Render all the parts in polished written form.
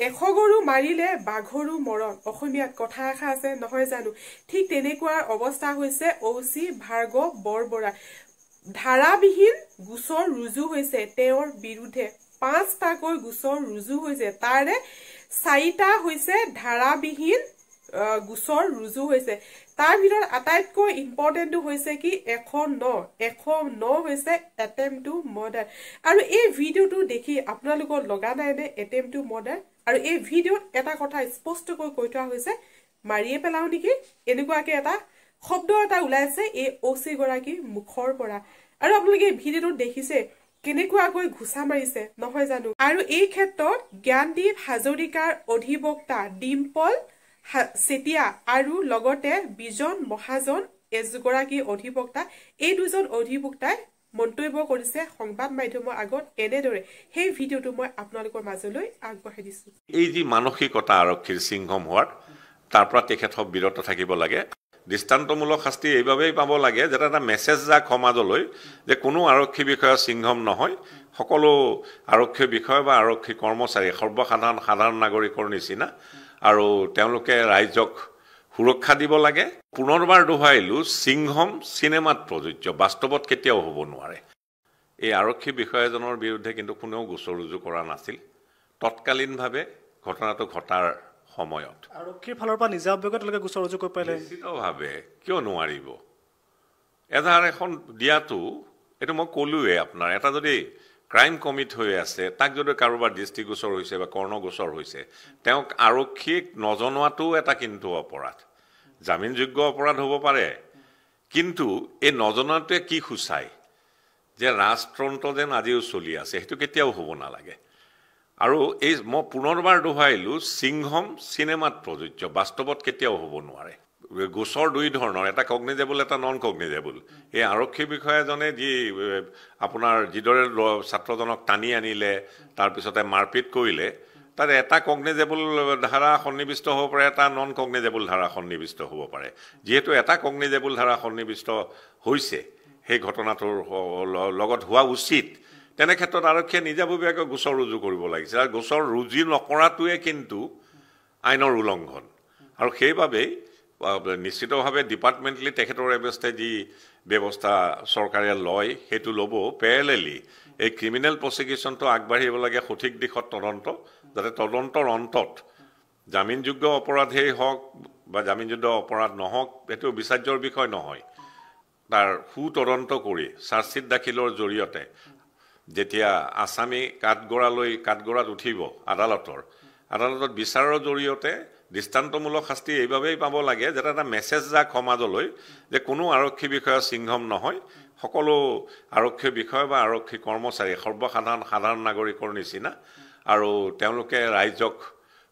এশ গৰু মাৰিলে বাঘৰু মৰণ অসমীয়াত কথা এষাৰ আছে নহয় জানো ঠিক তেনেকুৱা অৱস্থা হৈছে ঔচি ভাৰ্গৱ বৰবৰা ধাৰাবিহীন গোচৰ ৰুজু হৈছে তেওঁৰ বিৰুদ্ধে 5টাকৈ গোচৰ ৰুজু হৈছে তাৰে 4টা হৈছে ধাৰাবিহীন গোচৰ ৰুজু হৈছে তাৰ ভিতৰত আটাইতকৈ ইম্পৰ্টেন্টটো হৈছে কি 109 হৈছে এটেম্প টু মাৰ্ডাৰ আৰু এই ভিডিওটো দেখি আপোনালোকৰ লগা নাই নে এটেম্প টু মাৰ্ডাৰ আৰু এই ভিডিওত এটা কথা স্পষ্টকৈ কৈ থোৱা হৈছে মাৰিয়ে পেলাও নেকি এনেকুৱাকে এটা শব্দ এটা ওলাইছে এই ওচি গৰাকী মুখৰ পৰা আৰু আপোনালোকে এই ভিডিওটো দেখিছে কেনেকুৱাকৈ ঘুষা মাৰিছে নহয় জানো আৰু এই ক্ষেত্ৰত জ্ঞানদীপ হাজৰিকাৰ অধিবক্তা ডিম্পল সেতিয়া আৰু লগতে বিজন মহাজন এজগৰাকী অধিবক্তা এই দুজন অধিবক্তাই মন্তব্য কৰিছে সংবাদ মাধ্যমৰ আগত এনেদৰে সেই ভিডিওটো মই আপোনালোকৰ মাজলৈ আগবঢ়াই দিছো এই যি মানসিকতা আৰক্ষীৰ সিংহম হোৱাৰ তাৰ পৰা তেখেতক বিৰত থাকিব লাগে দৃষ্টান্তমূলক শাস্তি এইভাবেই পাব লাগে যাতে এটা মেছেজ যাক সমাজলৈ যে কোনো আৰক্ষী বিষয়া সিংহম নহয় সকলো আৰক্ষী বিষয়া বা আৰক্ষী কৰ্মচাৰী সাধাৰণ নাগৰিকৰ নিচিনা আৰু তেওঁলোকে ৰাইজক সুৰক্ষা দিব লাগে পুনৰবাৰ দোহাইলো সিংহম সিনেমাত প্ৰযোজ্য বাস্তৱত কেতিয়াও হ'ব নোৱাৰে এই আৰক্ষী বিষয়াজনৰ বিৰুদ্ধে কিন্তু কোনেও গোচৰ ৰুজু কৰা নাছিল তৎকালীনভাৱে ঘটনাটো ঘটাৰ সময়ত আৰক্ষীৰ ফালৰ পৰা নিজাববিয়াকৈ গোচৰ ৰুজু কৰিব পাৰিলে নিশ্চিতভাৱে কিয় নোৱাৰিব এধাৰ এখন দিয়াটো এইটো মই ক'লোৱে আপোনাৰ এটা যদি ক্ৰাইম কমিট হৈ আছে তাক যদি কাৰোবাৰ দৃষ্টিগোচৰ হৈছে বা কৰ্ণগোচৰ হৈছে তেওঁক আৰক্ষীক নজনোৱাটো এটা কিন্তু অপৰাধ জামিনযোগ্য অপৰাধ হ'ব পাৰে কিন্তু এই নজনাটোৱে কি সূচায় যে ৰাজতন্ত্ৰ যেন আজিও চলি আছে সেইটো কেতিয়াও হ'ব নালাগে আৰু এই মই পুনৰবাৰ দোহাইলো সিংহম সিনেমাত প্ৰযোজ্য বাস্তৱত কেতিয়াও হ'ব নোৱাৰে গোচৰ দুই ধৰণৰ এটা কগনিজেবল এটা নন কগনিজেবল এই আৰক্ষী বিষয়াজনে যি আপোনাৰ যিদৰে ছাত্ৰজনক টানি আনিলে তাৰপিছতে মাৰপিট কৰিলে তাত এটা কগনিজেবল ধাৰা সন্নিৱিষ্ট হ'ব পাৰে এটা নন কগনিজেবল ধাৰা সন্নিৱিষ্ট হ'ব পাৰে যিহেতু এটা কগনিজেবল ধাৰা সন্নিৱিষ্ট হৈছে সেই ঘটনাটোৰ লগত হোৱা উচিত তেনে ক্ষেত্ৰত আৰক্ষীয়ে নিজাববীয়াকৈ গোচৰ ৰুজু কৰিব লাগিছে আৰু গোচৰ ৰুজু নকৰাটোৱে কিন্তু আইনৰ উলংঘন আৰু সেইবাবেই নিশ্চিতভাৱে ডিপাৰ্টমেণ্টেলি তেখেতৰ ব্যৱস্থাই যি ব্যৱস্থা চৰকাৰে লয় সেইটো ল'ব পেৰেলেলি এই ক্ৰিমিনেল প্ৰচিকিউশ্যনটো আগবাঢ়িব লাগে সঠিক দিশত তদন্ত যাতে তদন্তৰ অন্তত জামিনযোগ্য অপৰাধেই হওক বা জামিনযোগ্য অপৰাধ নহওক এইটো বিচাৰ্যৰ বিষয় নহয় তাৰ সুতদন্ত কৰি চাৰ্জশ্বিট দাখিলৰ জৰিয়তে যেতিয়া আসামী কাঠগড়াত উঠিব আদালতত বিচাৰৰ জৰিয়তে দৃষ্টান্তমূলক শাস্তি এইভাবেই পাব লাগে যাতে এটা মেছেজ যাক সমাজলৈ যে কোনো আৰক্ষী বিষয়া সিংহম নহয় সকলো আৰক্ষী বিষয়া বা আৰক্ষী কৰ্মচাৰী সাধাৰণ নাগৰিকৰ নিচিনা আৰু তেওঁলোকে ৰাইজক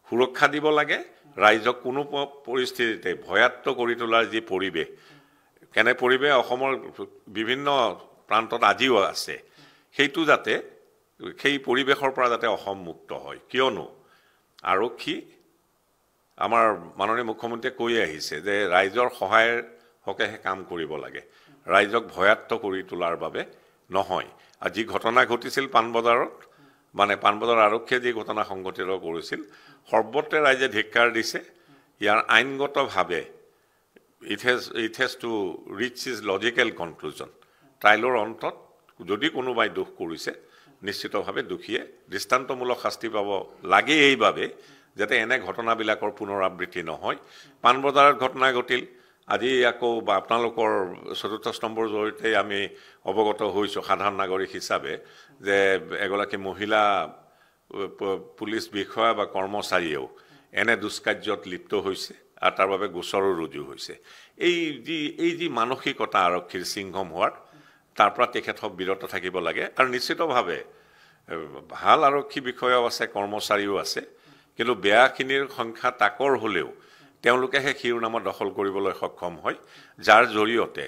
সুৰক্ষা দিব লাগে ৰাইজক কোনো পৰিস্থিতিতে ভয়াত্ম কৰি তোলাৰ যি পৰিৱেশ কেনে পৰিৱেশ অসমৰ বিভিন্ন প্ৰান্তত আজিও আছে সেইটো যাতে সেই পৰিৱেশৰ পৰা যাতে অসম মুক্ত হয় কিয়নো আৰক্ষী আমাৰ মাননীয় মুখ্যমন্ত্ৰীয়ে কৈ আহিছে যে ৰাইজৰ সহায়ৰ হকেহে কাম কৰিব লাগে ৰাইজক ভয়াত্ম কৰি তোলাৰ বাবে নহয় আৰু যি ঘটনা ঘটিছিল পাণবজাৰত মানে পাণবজাৰ আৰক্ষীয়ে যি ঘটনা সংঘটিত কৰিছিল সৰ্বত্ৰে ৰাইজে ধিক্কাৰ দিছে ইয়াৰ আইনগতভাৱে it has to reach its logical conclusion ট্ৰাইলৰ অন্তত যদি কোনোবাই দোষ কৰিছে নিশ্চিতভাৱে দোষীয়ে দৃষ্টান্তমূলক শাস্তি পাব লাগে এইভাবে যাতে এনে ঘটনাবিলাকৰ পুনৰাবৃত্তি নহয় পাণবজাৰত ঘটনা ঘটিল আজি আকৌ আপোনালোকৰ চতুৰ্থ স্তম্ভৰ জৰিয়তে আমি অৱগত হৈছোঁ সাধাৰণ নাগৰিক হিচাপে যে এগৰাকী মহিলা পুলিচ বিষয়া বা কৰ্মচাৰীয়েও এনে দুষ্কাৰ্যত লিপ্ত হৈছে আৰু তাৰ বাবে গোচৰো ৰুজু হৈছে এই যি মানসিকতা আৰক্ষীৰ সিংহম হোৱাৰ তাৰ পৰা তেখেতক বিৰত থাকিব লাগে আৰু নিশ্চিতভাৱে ভাল আৰক্ষী বিষয়াও আছে কৰ্মচাৰীও আছে কিন্তু বেয়াখিনিৰ সংখ্যা তাকৰ হ'লেও তেওঁলোকেহে শিৰোনামত দখল কৰিবলৈ সক্ষম হয় যাৰ জৰিয়তে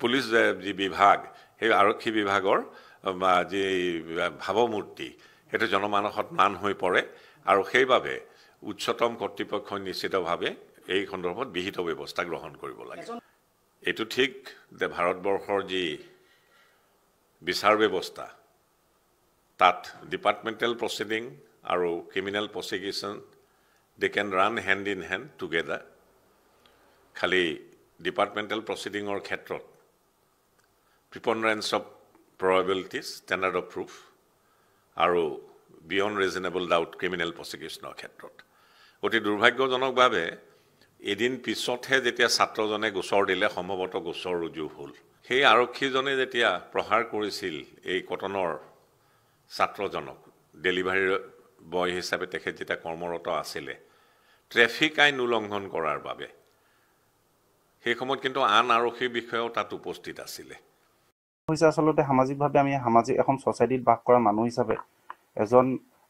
পুলিচ যি বিভাগ সেই আৰক্ষী বিভাগৰ যি ভাৱমূৰ্তি সেইটো জনমানসত মান হৈ পৰে আৰু সেইবাবে উচ্চতম কৰ্তৃপক্ষই নিশ্চিতভাৱে এই সন্দৰ্ভত বিহিত ব্যৱস্থা গ্ৰহণ কৰিব লাগে এইটো ঠিক যে ভাৰতবৰ্ষৰ যি বিচাৰ ব্যৱস্থা তাত ডিপাৰ্টমেণ্টেল প্ৰচিডিং আৰু criminal prosecution they can run hand in hand together খালি ডিপাৰ্টমেণ্টেল প্ৰচিডিঙৰ ক্ষেত্ৰত preponderance of probabilities standard of proof আৰু বিয়ণ্ড ৰিজনেবল ডাউট ক্ৰিমিনেল প্ৰচিকিউশ্যনৰ ক্ষেত্ৰত অতি দুৰ্ভাগ্যজনকভাৱে এদিন পিছতহে যেতিয়া ছাত্ৰজনে গোচৰ দিলে সম্ভৱতঃ গোচৰ ৰুজু হ'ল সেই আৰক্ষীজনে যেতিয়া প্ৰহাৰ কৰিছিল এই কটনৰ ছাত্ৰজনক ডেলিভাৰী বয় হিচাপে তেখেত যেতিয়া কৰ্মৰত আছিলে ট্ৰেফিক আইন উলংঘন কৰাৰ বাবে সেই সময়ত কিন্তু আন আৰক্ষীৰ বিষয়েও তাত উপস্থিত আছিলে হৈছে আচলতে সামাজিকভাৱে আমি এখন ছ'চাইটিত বাস কৰা মানুহ হিচাপে এজন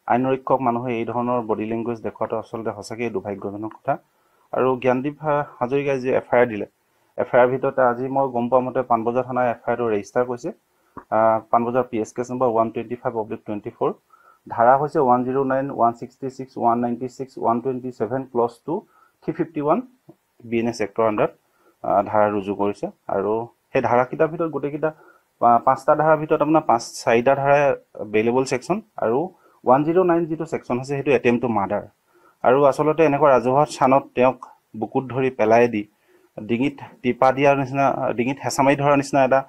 আইনৰক্ষক মানুহে এই ধৰণৰ বডি লেংগুৱেজ দেখুৱাটো আচলতে সঁচাকৈ দুৰ্ভাগ্যজনক কথা আৰু জ্ঞানদীপ হাজৰিকাই যি এফআইআৰ দিলে এফআইআৰ ভিতৰতে আজি মই গম পোৱা মতে পাণবজাৰ থানাৰ এফআইআৰটো ৰেজিষ্টাৰ কৰিছে পাণবজাৰ PS কেছ নম্বৰ 125/24 ধাৰা হৈছে 109, 166, 196, 127 ক্লজ 2 351 BNS এক্টৰ আণ্ডাৰত ধাৰা ৰুজু কৰিছে আৰু সেই ধাৰাকেইটাৰ ভিতৰত গোটেইকেইটা 5টা ধাৰাৰ ভিতৰত আপোনাৰ 4টা ধাৰা বেইলেবল ছেকশ্যন আৰু 109 যিটো ছেকশ্যন আছে সেইটো এটেম্প টু মাৰ্ডাৰ আৰু আচলতে এনেকুৱা ৰাজহুৱা স্থানত তেওঁক বুকুত ধৰি পেলাই দি ডিঙিত টিপা দিয়াৰ নিচিনা ডিঙিত হেঁচা মাৰি ধৰাৰ নিচিনা এটা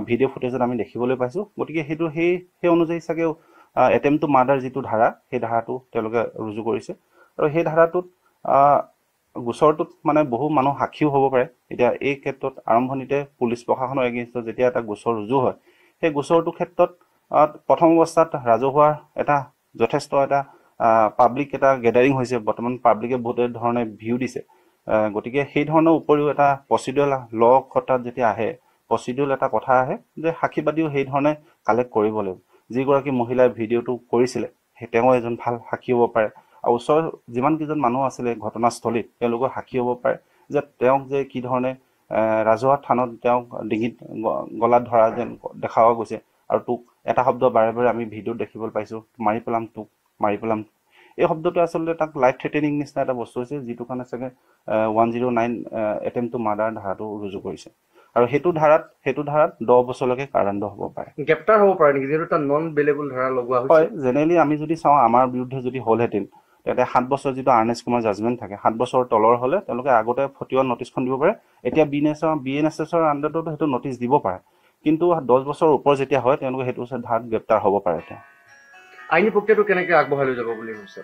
ভিডিঅ' ফুটেজত আমি দেখিবলৈ পাইছোঁ গতিকে সেইটো সেই অনুযায়ী চাগে এটেম্প টু মাৰ্ডাৰ যিটো ধাৰা সেই ধাৰাটো তেওঁলোকে ৰুজু কৰিছে আৰু সেই ধাৰাটোত গোচৰটোত মানে বহু মানুহ সাক্ষীও হ'ব পাৰে এতিয়া এই ক্ষেত্ৰত আৰম্ভণিতে পুলিচ প্ৰশাসনৰ এগেইনষ্টত যেতিয়া এটা গোচৰ ৰুজু হয় সেই গোচৰটোৰ ক্ষেত্ৰত প্ৰথম অৱস্থাত ৰাজহুৱাৰ এটা যথেষ্ট এটা পাব্লিক এটা গেডাৰিং হৈছে বৰ্তমান পাব্লিকে বহুত ধৰণে ভিউ দিছে গতিকে সেই ধৰণৰ উপৰিও এটা প্ৰচিডিউৰেল ল ক্ষেত্ৰত যেতিয়া আহে প্ৰচিডিউৰেল এটা কথা আহে যে সাক্ষীবাদীও সেই ধৰণে কালেক্ট কৰিব লাগিব যিগৰাকী মহিলাই ভিডিঅ'টো কৰিছিলে তেওঁ এজন ভাল সাক্ষী হ'ব পাৰে আৰু ওচৰৰ যিমানকেইজন মানুহ আছিলে ঘটনাস্থলীত তেওঁলোকৰ সাক্ষী হ'ব পাৰে যে তেওঁক যে কি ধৰণে ৰাজহুৱা থানত তেওঁক ডিঙিত গলাত ধৰা যেন দেখা গৈছে আৰু তোক এটা শব্দ বাৰে বাৰে আমি ভিডিঅ'ত দেখিবলৈ পাইছোঁ মাৰি পেলাম তোক মাৰি পেলাম এই শব্দটো আচলতে তাক লাইফ থ্ৰেটেনিং নিচিনা এটা বস্তু হৈছে যিটো কাৰণে চাগে 109 এটেম্প টু মাৰ্ডাৰ ধাৰাটো ৰুজু কৰিছে আৰু সেইটো ধাৰাত 10 বছৰলৈকে কাৰাদণ্ড হ'ব পাৰে গ্ৰেপ্তাৰ হ'ব পাৰে নেকি যেটো এটা নন বেলেবল ধাৰা লগোৱা হৈছে হয় জেনেৰেলি আমি যদি চাওঁ আমাৰ বিৰুদ্ধে যদি হ'লহেঁতেন তেতিয়া 7 বছৰ যিটো আৰ্নেষ্ট কুমাৰ জাজমেণ্ট থাকে 7 বছৰৰ তলৰ হ'লে তেওঁলোকে আগতে ফটিওৱা নটিচখন দিব পাৰে এতিয়া BNSSৰ আণ্ডাৰতো সেইটো নটিচ দিব পাৰে কিন্তু 10 বছৰৰ ওপৰ যেতিয়া হয় তেওঁলোকে সেইটো ধাৰাত গ্ৰেপ্তাৰ হ'ব পাৰে আইনী প্ৰক্ৰিয়াটো কেনেকৈ আগবঢ়াই লৈ যাব বুলি ভাবিছে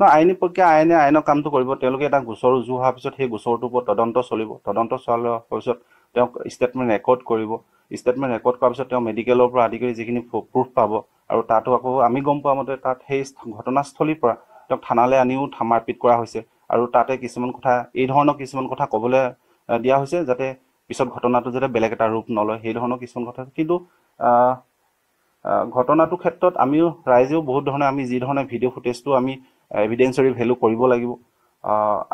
আইনী প্ৰক্ৰিয়া আইনৰ কামটো কৰিব তেওঁলোকে এটা গোচৰ ৰুজু হোৱাৰ পিছত সেই গোচৰটোৰ ওপৰত তদন্ত চলিব তদন্ত চলোৱাৰ পিছত তেওঁক ষ্টেটমেণ্ট ৰেকৰ্ড কৰিব ষ্টেটমেণ্ট ৰেকৰ্ড কৰাৰ পিছত তেওঁ মেডিকেলৰ পৰা আদি কৰি যিখিনি প্ৰুফ পাব আৰু তাতো আকৌ আমি গম পোৱা মতে তাত সেই ঘটনাস্থলীৰ পৰা তেওঁক থানালৈ আনিও মাৰপিট কৰা হৈছে আৰু তাতে কিছুমান কথা এই ধৰণৰ কিছুমান কথা ক'বলৈ দিয়া হৈছে যাতে পিছত ঘটনাটো যাতে বেলেগ এটা ৰূপ নলয় সেই ধৰণৰ কিছুমান কথা কিন্তু ঘটনাটোৰ ক্ষেত্ৰত আমিও ৰাইজেও বহুত ধৰণে আমি যি ধৰণে ভিডিঅ' ফুটেজটো আমি এভিডেঞ্চৰি ভেলু কৰিব লাগিব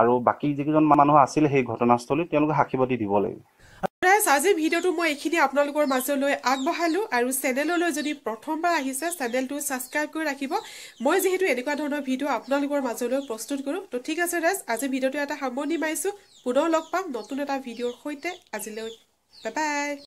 আৰু বাকী যিকেইজন মানুহ আছিলে সেই ঘটনাস্থলীত তেওঁলোকে সাক্ষীবাদী দিব লাগিব আজি ভিডিঅ'টো মই এইখিনি আপোনালোকৰ মাজলৈ আগবঢ়ালোঁ আৰু চেনেললৈ যদি প্ৰথমবাৰ আহিছে চেনেলটো ছাবস্ক্ৰাইব কৰি ৰাখিব মই যিহেতু এনেকুৱা ধৰণৰ ভিডিঅ' আপোনালোকৰ মাজলৈ প্ৰস্তুত কৰোঁ তো ঠিক আছে ৰাইজ আজি ভিডিঅ'টো এটা সামৰণি মাৰিছোঁ পুনৰ লগ পাম নতুন এটা ভিডিঅ'ৰ সৈতে আজিলৈ বাই বাই